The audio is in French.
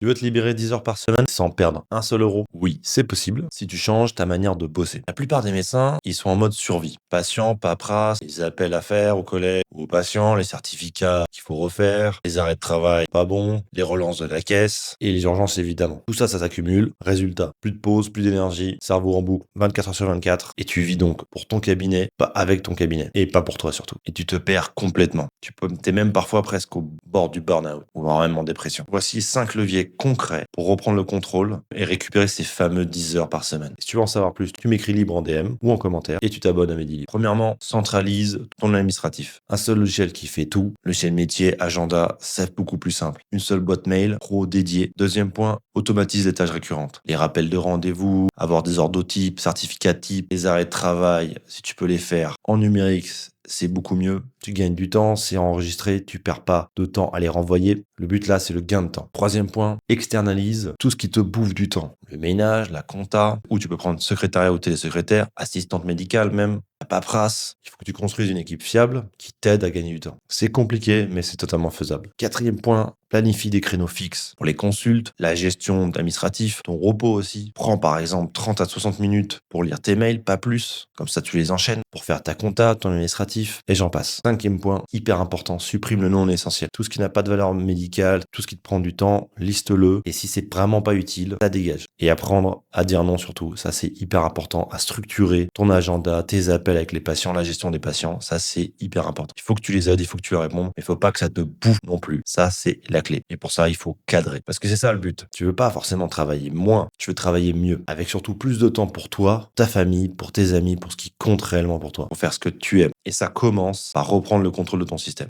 Tu veux te libérer 10 heures par semaine sans perdre un seul euro? Oui, c'est possible si tu changes ta manière de bosser. La plupart des médecins, ils sont en mode survie. Patient, paperasse, les appels à faire aux collègues ou aux patients, les certificats qu'il faut refaire, les arrêts de travail pas bons, les relances de la caisse et les urgences évidemment. Tout ça, ça s'accumule. Résultat, plus de pause, plus d'énergie, cerveau en boucle 24 heures sur 24 et tu vis donc pour ton cabinet, pas avec ton cabinet et pas pour toi surtout. Et tu te perds complètement. T'es même parfois presque au bord du burn-out ou voire même en dépression. Voici 5 leviers concrets pour reprendre le contrôle et récupérer ces fameux 10 heures par semaine. Si tu veux en savoir plus, tu m'écris libre en DM ou en commentaire et tu t'abonnes à mes 10 livres. Premièrement, centralise ton administratif. Un seul logiciel qui fait tout, logiciel métier, agenda, c'est beaucoup plus simple. Une seule boîte mail pro dédiée. Deuxième point, automatise les tâches récurrentes. Les rappels de rendez-vous, avoir des ordres type, certificats type, les arrêts de travail, si tu peux les faire en numérique, c'est beaucoup mieux. Tu gagnes du temps, c'est enregistré, tu perds pas de temps à les renvoyer. Le but là, c'est le gain de temps. Troisième point, externalise tout ce qui te bouffe du temps. Le ménage, la compta, ou tu peux prendre secrétariat ou télésecrétaire, assistante médicale même, la paperasse. Il faut que tu construises une équipe fiable qui t'aide à gagner du temps. C'est compliqué, mais c'est totalement faisable. Quatrième point, planifie des créneaux fixes pour les consultes, la gestion administrative, ton repos aussi. Prends par exemple 30 à 60 minutes pour lire tes mails, pas plus. Comme ça, tu les enchaînes pour faire ta compta, ton administratif, et j'en passe. Cinquième point, hyper important, supprime le non essentiel. Tout ce qui n'a pas de valeur médicale, tout ce qui te prend du temps, liste-le. Et si c'est vraiment pas utile, ça dégage. Et apprendre à dire non surtout. Ça, c'est hyper important. À structurer ton agenda, tes appels avec les patients, la gestion des patients. Ça, c'est hyper important. Il faut que tu les aides, il faut que tu leur répondes. Mais il faut pas que ça te bouffe non plus. Ça, c'est la clé. Et pour ça, il faut cadrer. Parce que c'est ça le but. Tu veux pas forcément travailler moins. Tu veux travailler mieux. Avec surtout plus de temps pour toi, ta famille, pour tes amis, pour ce qui compte réellement pour toi. Pour faire ce que tu aimes. Et ça commence par reprendre le contrôle de ton système.